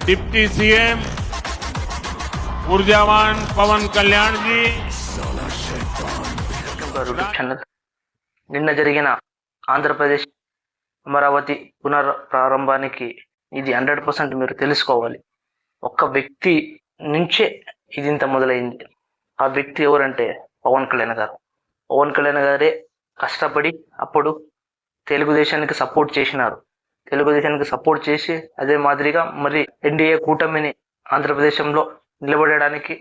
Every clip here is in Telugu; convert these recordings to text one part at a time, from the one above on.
डिप्टी सीएम ऊर्जावान पवन कल्याण जी నిన్న జరిగిన ఆంధ్రప్రదేశ్ అమరావతి పునఃప్రారంభానికి ఇది 100% మీరు తెలుసుకోవాలి. ఒక్క వ్యక్తి నుంచే ఇది ఇంత మొదలైంది. ఆ వ్యక్తి ఎవరంటే పవన్ కళ్యాణ్ గారు. పవన్ కళ్యాణ్ గారే కష్టపడి అప్పుడు తెలుగుదేశానికి సపోర్ట్ చేసినారు. తెలుగుదేశానికి సపోర్ట్ చేసి అదే మాదిరిగా మరి ఎన్డీఏ కూటమిని ఆంధ్రప్రదేశంలో నిలబడడానికి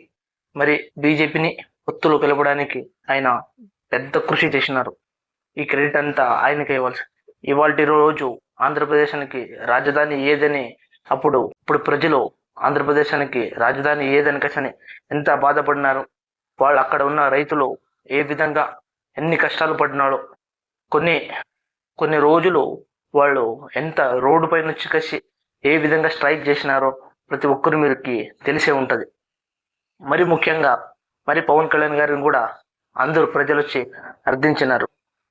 మరి బీజేపీని పొత్తులు కలపడానికి ఆయన పెద్ద కృషి చేసినారు. ఈ క్రెడిట్ అంతా ఆయనకే ఇవ్వాల్సి. ఇవాల్టి రోజు ఆంధ్రప్రదేశానికి రాజధాని ఏదని ఇప్పుడు ప్రజలు ఆంధ్రప్రదేశానికి రాజధాని ఏదని కసని ఎంత బాధపడినారు. వాళ్ళు అక్కడ ఉన్న రైతులు ఏ విధంగా ఎన్ని కష్టాలు పడినాడో, కొన్ని రోజులు వాళ్ళు ఎంత రోడ్డు పైన వచ్చి కసి ఏ విధంగా స్ట్రైక్ చేసినారో ప్రతి ఒక్కరు మీరుకి తెలిసే ఉంటది. మరి ముఖ్యంగా మరి పవన్ కళ్యాణ్ గారిని కూడా అందరూ ప్రజలు వచ్చి అర్థించినారు.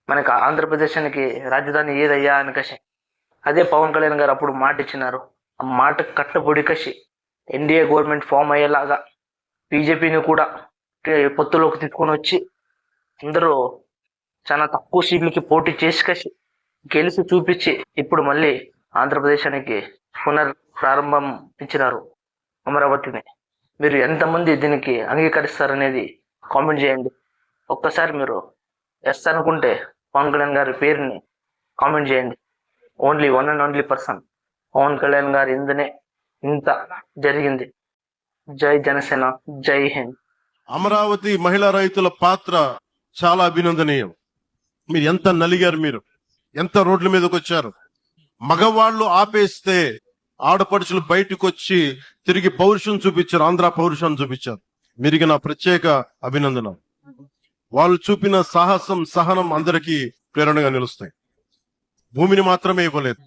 మనకు ఆంధ్రప్రదేశానికి రాజధాని ఏదయ్యా అని కసి అదే పవన్ కళ్యాణ్ గారు అప్పుడు మాట ఇచ్చినారు. ఆ మాట కట్టుబడి కసి ఎన్డీఏ గవర్నమెంట్ ఫామ్ అయ్యేలాగా బీజేపీని కూడా పొత్తులోకి తీసుకొని వచ్చి అందరూ చాలా తక్కువ సీట్లకి పోటీ చేసి కసి గెలిచి చూపించి ఇప్పుడు మళ్ళీ ఆంధ్రప్రదేశానికి పునఃప్రారంభం ఇచ్చినారు అమరావతిని. మీరు ఎంతమంది దీనికి అంగీకరిస్తారనేది కామెంట్ చేయండి. ఒక్కసారి మీరు ఎస్ అనుకుంటే పవన్ కళ్యాణ్ గారి పేరుని కామెంట్ చేయండి. Only one and only person Pawan Kalyan గారి ఇందనే ఇంత జరిగింది. జై జనసేన, జై హింద్. అమరావతి మహిళా రైతుల పాత్ర చాలా అభినందనీయం. మీరు ఎంత నలిగారు, మీరు ఎంత రోడ్ల మీదకి వచ్చారు. మగవాళ్ళు ఆపేస్తే ఆడపడుచులు బయటకు వచ్చి తిరిగి పౌరుషం చూపించారు, ఆంధ్ర పౌరుషాన్ని చూపించారు. మీరికి నా ప్రత్యేక అభినందన. వాళ్ళు చూపిన సాహసం, సహనం అందరికీ ప్రేరణగా నిలుస్తాయి. భూమిని మాత్రమే ఇవ్వలేదు,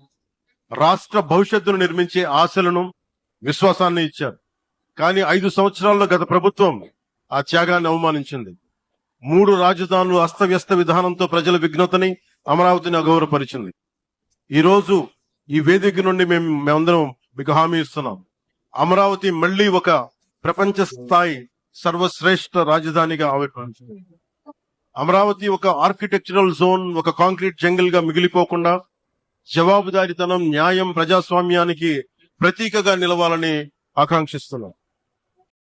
రాష్ట్ర భవిష్యత్తును నిర్మించే ఆశలను, విశ్వాసాన్ని ఇచ్చారు. కానీ 5 సంవత్సరాల్లో గత ప్రభుత్వం ఆ త్యాగాన్ని అవమానించింది. 3 రాజధానులు అస్తవ్యస్త విధానంతో ప్రజల విఘ్నతని, అమరావతిని అగౌరవపరిచింది. ఈ రోజు ఈ వేదిక నుండి మేమందరం మీకు హామీ ఇస్తున్నాం. అమరావతి మళ్లీ ఒక ప్రపంచ స్థాయి సర్వశ్రేష్ఠ రాజధానిగా ఆవిర్భవించింది. అమరావతి ఒక ఆర్కిటెక్చరల్ జోన్, ఒక కాంక్రీట్ జంగిల్ గా మిగిలిపోకుండా జవాబుదారీతనం, న్యాయం, ప్రజాస్వామ్యానికి ప్రతీకగా నిలవాలని ఆకాంక్షిస్తున్నాం.